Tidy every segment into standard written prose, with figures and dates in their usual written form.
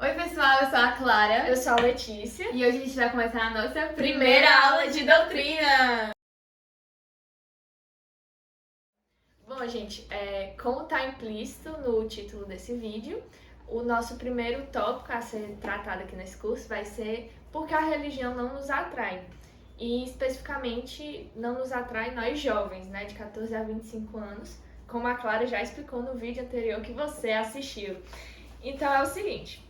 Oi pessoal, eu sou a Clara. Eu sou a Letícia. E hoje a gente vai começar a nossa primeira aula de doutrina. Bom, gente, como está implícito no título desse vídeo, o nosso primeiro tópico a ser tratado aqui nesse curso vai ser por que a religião não nos atrai. E especificamente não nos atrai nós jovens, né, de 14 a 25 anos, como a Clara já explicou no vídeo anterior que você assistiu. Então é o seguinte,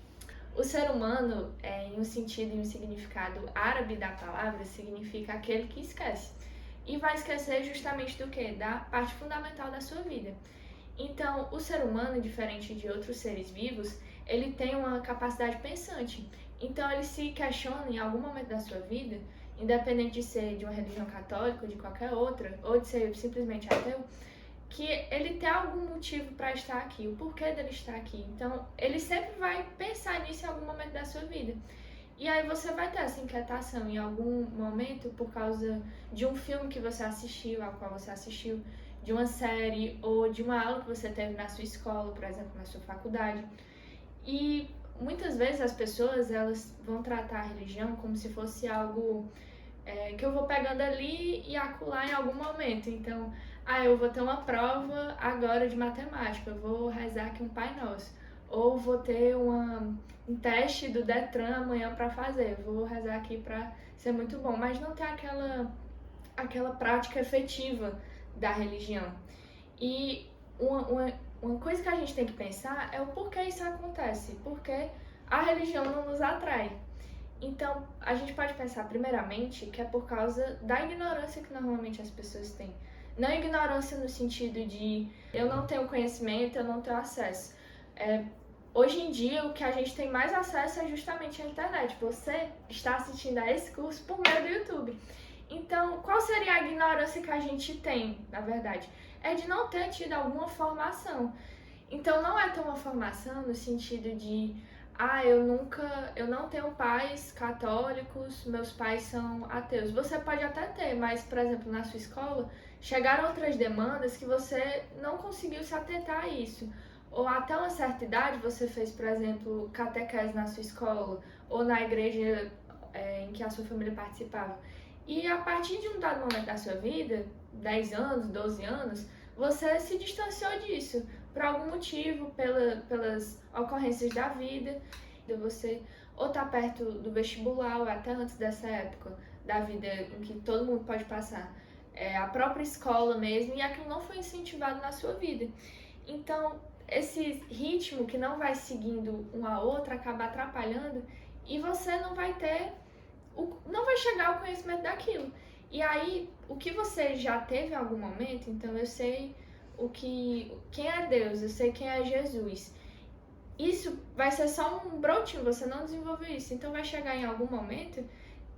o ser humano, em um sentido e um significado árabe da palavra, significa aquele que esquece. E vai esquecer justamente do quê? Da parte fundamental da sua vida. Então, o ser humano, diferente de outros seres vivos, ele tem uma capacidade pensante. Então, ele se questiona em algum momento da sua vida, independente de ser de uma religião católica ou de qualquer outra, ou de ser simplesmente ateu, que ele tem algum motivo para estar aqui, o porquê dele estar aqui. Então, ele sempre vai pensar nisso em algum momento da sua vida. E aí você vai ter essa inquietação em algum momento por causa de um filme que você assistiu, ao qual você assistiu, de uma série ou de uma aula que você teve na sua escola, por exemplo, na sua faculdade. E muitas vezes as pessoas elas vão tratar a religião como se fosse algo que eu vou pegando ali e acolá em algum momento. Então, eu vou ter uma prova agora de matemática, eu vou rezar aqui um Pai Nosso. Ou vou ter um teste do Detran amanhã para fazer, vou rezar aqui para ser muito bom. Mas não tem aquela prática efetiva da religião. E uma coisa que a gente tem que pensar é o porquê isso acontece, porque a religião não nos atrai. Então, a gente pode pensar primeiramente que é por causa da ignorância que normalmente as pessoas têm. Não ignorância no sentido de eu não tenho conhecimento, eu não tenho acesso. Hoje em dia, o que a gente tem mais acesso é justamente a internet. Você está assistindo a esse curso por meio do YouTube. Então, qual seria a ignorância que a gente tem, na verdade? É de não ter tido alguma formação. Então, não é ter uma formação no sentido de eu não tenho pais católicos, meus pais são ateus. Você pode até ter, mas, por exemplo, na sua escola, chegaram outras demandas que você não conseguiu se atentar a isso. Ou até uma certa idade você fez, por exemplo, catequese na sua escola, ou na igreja em que a sua família participava. E a partir de um dado momento da sua vida, 10 anos, 12 anos, você se distanciou disso por algum motivo, pelas ocorrências da vida. Você ou tá perto do vestibular, ou até antes dessa época da vida em que todo mundo pode passar, a própria escola mesmo, e aquilo não foi incentivado na sua vida. Então, esse ritmo que não vai seguindo um a outra acaba atrapalhando e você não vai chegar ao conhecimento daquilo. E aí, o que você já teve em algum momento, então eu sei quem é Deus, eu sei quem é Jesus. Isso vai ser só um brotinho, você não desenvolveu isso. Então vai chegar em algum momento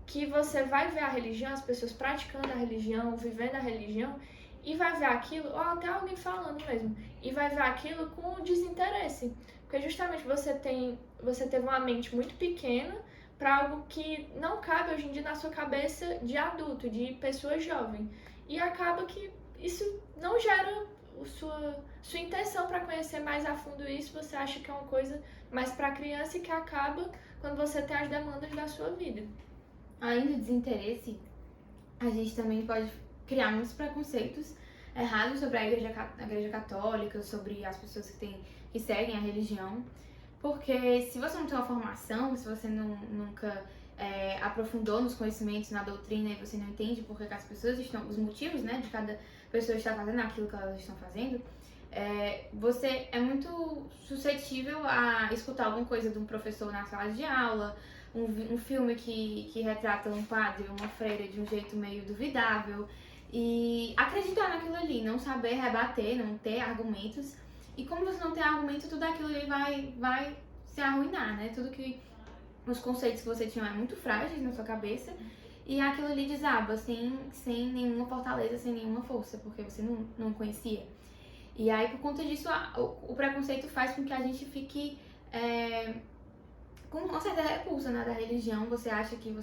que você vai ver a religião, as pessoas praticando a religião, vivendo a religião, e vai ver aquilo, ou até alguém falando mesmo, e vai ver aquilo com desinteresse. Porque justamente você teve uma mente muito pequena para algo que não cabe hoje em dia na sua cabeça de adulto, de pessoa jovem. E acaba que isso não gera sua intenção para conhecer mais a fundo isso, você acha que é uma coisa mais para criança e que acaba quando você tem as demandas da sua vida. Além do desinteresse, a gente também pode criar muitos preconceitos errados sobre a igreja católica, sobre as pessoas que seguem a religião. Porque se você não tem uma formação, se você nunca aprofundou nos conhecimentos, na doutrina, e você não entende por que as pessoas estão, os motivos, né, de cada pessoa estar fazendo aquilo que elas estão fazendo, você é muito suscetível a escutar alguma coisa de um professor na sala de aula, um filme que retrata um padre ou uma freira de um jeito meio duvidável, e acreditar naquilo ali, não saber rebater, não ter argumentos. E como você não tem argumento, tudo aquilo ali vai se arruinar, né? Tudo que os conceitos que você tinha eram muito frágeis na sua cabeça e aquilo ali desaba sem nenhuma fortaleza, sem nenhuma força, porque você não conhecia. E aí, por conta disso, o preconceito faz com que a gente fique com uma certa repulsa, né, da religião. Você acha que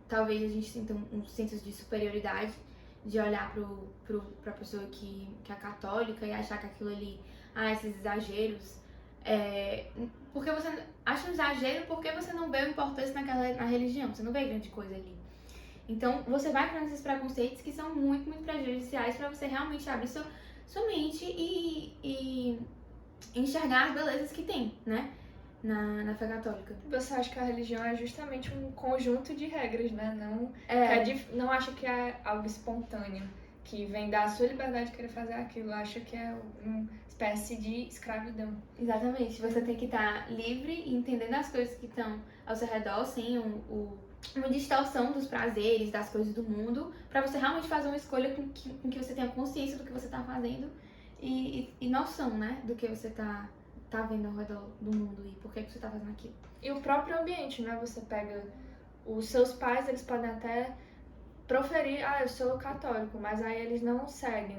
talvez a gente sinta um senso de superioridade, de olhar pra pessoa que é católica e achar que aquilo ali, esses exageros, porque você acha um exagero porque você não vê importância na religião, você não vê grande coisa ali. Então, você vai criando esses preconceitos que são muito, muito prejudiciais para você realmente abrir sua mente e enxergar as belezas que tem, né? Na fé católica. Você acha que a religião é justamente um conjunto de regras, né? Não acha que é algo espontâneo, que vem da sua liberdade de querer fazer aquilo. Acha que é uma espécie de escravidão. Exatamente. Você tem que estar livre e entendendo as coisas que estão ao seu redor, sem uma distorção dos prazeres, das coisas do mundo, para você realmente fazer uma escolha com que você tenha consciência do que você está fazendo e noção, né? Do que você tá vendo ao redor do mundo e por que você tá fazendo aquilo. E o próprio ambiente, né? Você pega os seus pais, eles podem até proferir, eu sou católico, mas aí eles não seguem,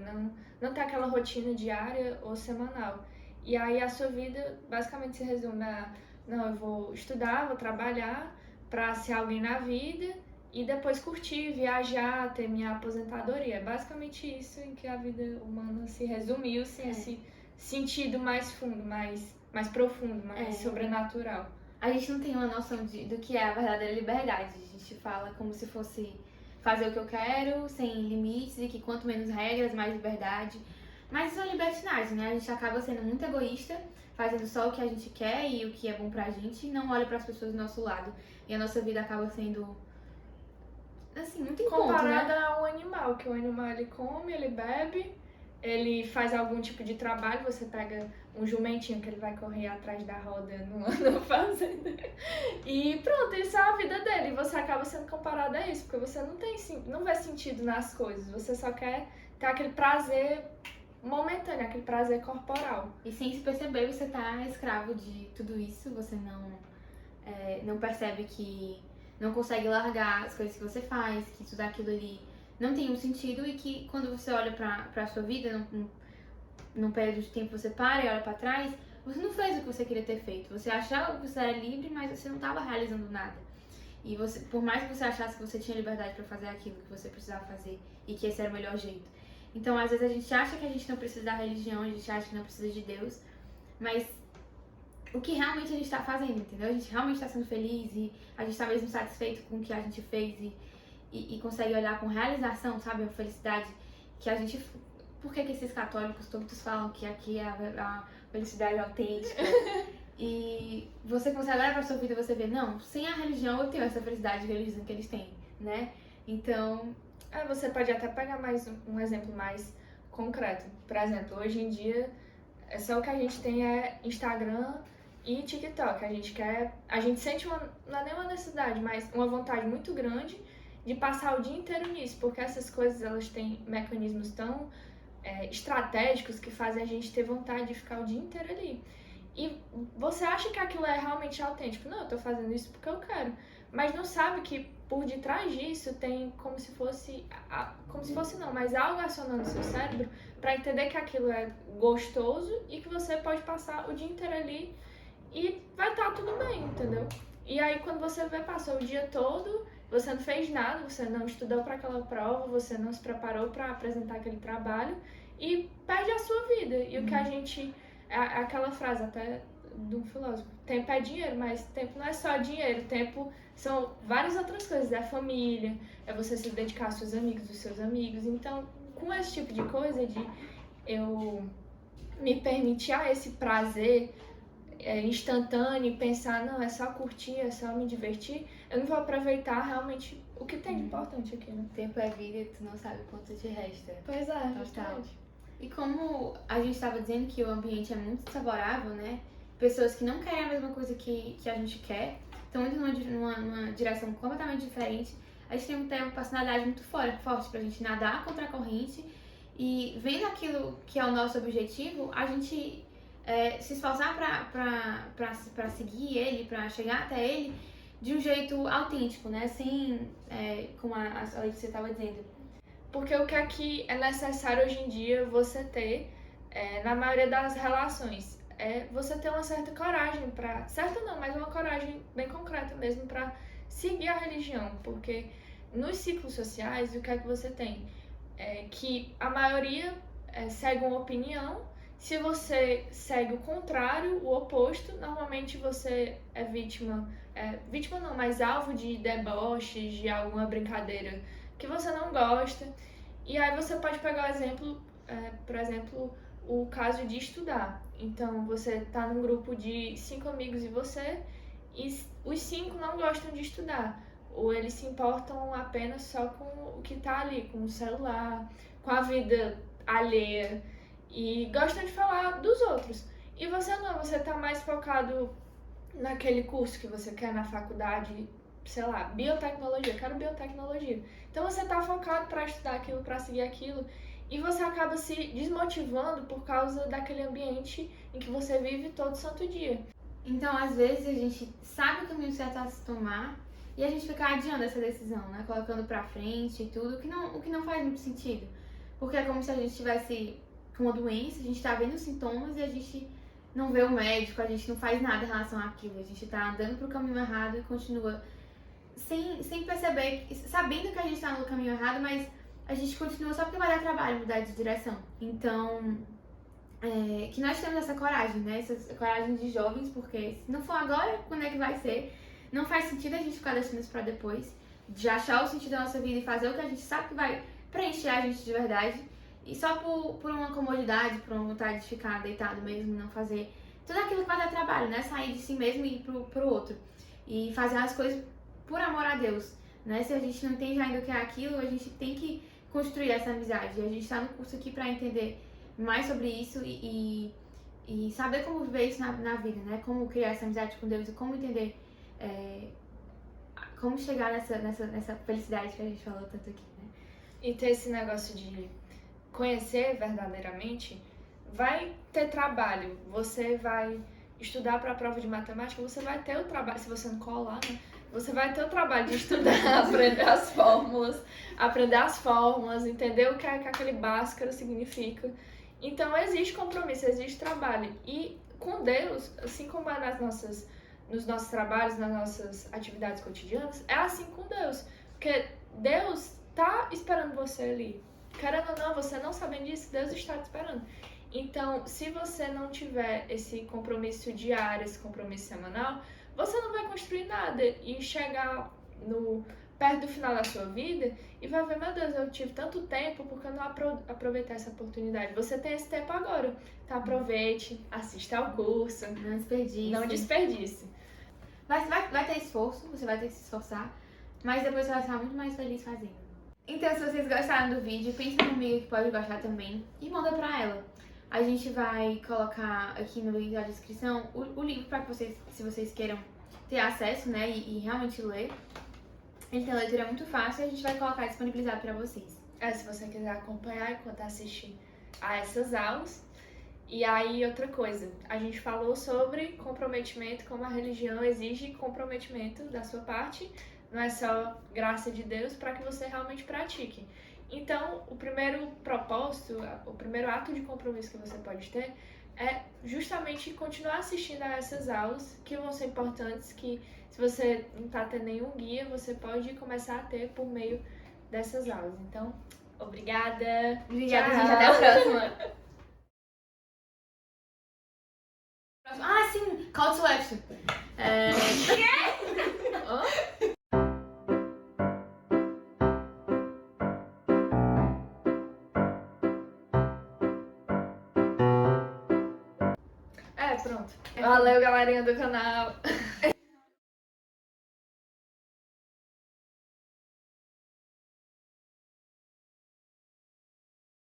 não tem aquela rotina diária ou semanal. E aí a sua vida basicamente se resume a, não, eu vou estudar, vou trabalhar pra ser alguém na vida e depois curtir, viajar, ter minha aposentadoria. É basicamente isso em que a vida humana se resumiu, assim, esse sentido mais fundo, mais profundo, mais sobrenatural. A gente não tem uma noção do que é a verdadeira liberdade. A gente fala como se fosse fazer o que eu quero, sem limites, e que quanto menos regras, mais liberdade. Mas isso é libertinagem, né? A gente acaba sendo muito egoísta, fazendo só o que a gente quer e o que é bom pra gente, e não olha pras pessoas do nosso lado. E a nossa vida acaba sendo, assim, muito em conta, né? Comparada ao animal, que o animal ele come, ele bebe, ele faz algum tipo de trabalho, você pega um jumentinho que ele vai correr atrás da roda numa fazenda. E pronto, isso é a vida dele. E você acaba sendo comparado a isso, porque você não vê sentido nas coisas, você só quer ter aquele prazer momentâneo, aquele prazer corporal. E sem se perceber, você tá escravo de tudo isso, você não percebe que não consegue largar as coisas que você faz, que tudo aquilo ali não tem um sentido e que quando você olha pra sua vida, num período de tempo você para e olha pra trás, você não fez o que você queria ter feito. Você achava que você era livre, mas você não estava realizando nada. E você, por mais que você achasse que você tinha liberdade pra fazer aquilo que você precisava fazer e que esse era o melhor jeito. Então, às vezes a gente acha que a gente não precisa da religião, a gente acha que não precisa de Deus, mas o que realmente a gente tá fazendo, entendeu? A gente realmente tá sendo feliz e a gente tá mesmo satisfeito com o que a gente fez e consegue olhar com realização, sabe? A felicidade que a gente... Por que esses católicos todos falam que aqui é a felicidade autêntica? E você consegue olhar pra sua vida e você vê, não, sem a religião eu tenho essa felicidade que eles dizem que eles têm, né? Então... Você pode até pegar mais um exemplo mais concreto. Por exemplo, hoje em dia, só o que a gente tem é Instagram e TikTok. A gente sente não é nem uma necessidade, mas uma vontade muito grande de passar o dia inteiro nisso, porque essas coisas elas têm mecanismos tão estratégicos que fazem a gente ter vontade de ficar o dia inteiro ali. E você acha que aquilo é realmente autêntico? Não, eu tô fazendo isso porque eu quero. Mas não sabe que por detrás disso tem como se fosse não, mas algo acionando seu cérebro para entender que aquilo é gostoso e que você pode passar o dia inteiro ali e vai estar tudo bem, entendeu? E aí quando você passou o dia todo, você não fez nada, você não estudou para aquela prova, você não se preparou para apresentar aquele trabalho e perde a sua vida. E o que a gente... aquela frase até de um filósofo, tempo é dinheiro, mas tempo não é só dinheiro, tempo são várias outras coisas, é família, é você se dedicar aos seus amigos, dos seus amigos. Então, com esse tipo de coisa, de eu me permitir esse prazer instantâneo e pensar, não, é só curtir, é só me divertir, eu não vou aproveitar realmente o que tem de importante aqui, né? Tempo é vida e tu não sabe quanto te resta. Pois é, total. E como a gente estava dizendo que o ambiente é muito desfavorável, né? Pessoas que não querem a mesma coisa que a gente quer, estão indo numa direção completamente diferente. A gente tem que ter uma personalidade muito forte pra gente nadar contra a corrente e vendo aquilo que é o nosso objetivo, a gente se esforçar pra seguir ele, pra chegar até ele de um jeito autêntico, né? Sem, como a Letícia estava dizendo. Porque o que aqui é necessário hoje em dia você ter, na maioria das relações, é você ter uma certa coragem pra... Certa não, mas uma coragem bem concreta mesmo pra seguir a religião. Porque nos ciclos sociais, o que é que você tem? Que a maioria segue uma opinião, Se você segue o contrário, o oposto, normalmente você é vítima não, mas alvo de deboches, de alguma brincadeira que você não gosta. E aí você pode pegar o exemplo, por exemplo, o caso de estudar. Então você tá num grupo de 5 amigos e os 5 não gostam de estudar. Ou eles se importam apenas só com o que tá ali, com o celular, com a vida alheia. E gostam de falar dos outros. E você não, você tá mais focado naquele curso que você quer na faculdade, sei lá, biotecnologia, eu quero biotecnologia. Então você tá focado para estudar aquilo, para seguir aquilo, e você acaba se desmotivando por causa daquele ambiente em que você vive todo santo dia. Então, às vezes, a gente sabe o caminho certo a se tomar e a gente fica adiando essa decisão, né? Colocando pra frente e tudo, o que não faz muito sentido. Porque é como se a gente tivesse com uma doença, a gente tá vendo os sintomas e a gente não vê o médico, a gente não faz nada em relação àquilo. A gente tá andando pro caminho errado e continua sem perceber, sabendo que a gente tá no caminho errado, mas a gente continua só porque vai dar trabalho mudar de direção. Então, que nós temos essa coragem, né? Essa coragem de jovens, porque se não for agora, quando é que vai ser? Não faz sentido a gente ficar deixando isso pra depois, de achar o sentido da nossa vida e fazer o que a gente sabe que vai preencher a gente de verdade, e só por uma comodidade, por uma vontade de ficar deitado mesmo, não fazer tudo aquilo que vai dar trabalho, né? Sair de si mesmo e ir pro outro. E fazer as coisas por amor a Deus, né? Se a gente não entende ainda o que é aquilo, a gente tem que construir essa amizade. A gente tá no curso aqui pra entender mais sobre isso e saber como viver isso na vida, né? Como criar essa amizade com Deus e como entender como chegar nessa felicidade que a gente falou tanto aqui, né? E ter esse negócio de conhecer verdadeiramente, vai ter trabalho. Você vai estudar para a prova de matemática, você vai ter o trabalho, se você não colar, né? Você vai ter o trabalho de estudar, aprender as fórmulas, entender o que é que aquele Bhaskara significa. Então existe compromisso, existe trabalho. E com Deus, assim como é nos nossos trabalhos, nas nossas atividades cotidianas, é assim com Deus. Porque Deus tá esperando você ali. Querendo ou não, você não sabendo disso, Deus está te esperando. Então, se você não tiver esse compromisso diário, esse compromisso semanal, você não vai construir nada e chegar perto do final da sua vida e vai ver, meu Deus, eu tive tanto tempo porque eu não aproveitei essa oportunidade. Você tem esse tempo agora, então aproveite, assista ao curso. Não desperdice. Não desperdice. Vai ter esforço, você vai ter que se esforçar, mas depois você vai estar muito mais feliz fazendo. Então, se vocês gostaram do vídeo, pense numa amiga que pode gostar também e manda pra ela. A gente vai colocar aqui no link da descrição o livro para que vocês, se vocês queiram ter acesso, né, e realmente ler. Ele tem leitura muito fácil e a gente vai colocar disponibilizado para vocês. Se você quiser acompanhar enquanto assiste a essas aulas. E aí, outra coisa, a gente falou sobre comprometimento, como a religião exige comprometimento da sua parte. Não é só graça de Deus para que você realmente pratique. Então, o primeiro propósito, o primeiro ato de compromisso que você pode ter é justamente continuar assistindo a essas aulas que vão ser importantes, que se você não está tendo nenhum guia, você pode começar a ter por meio dessas aulas. Então, obrigada. Obrigada, gente. Até a próxima. Ah, sim! Call to action. Pronto. Valeu, galerinha do canal.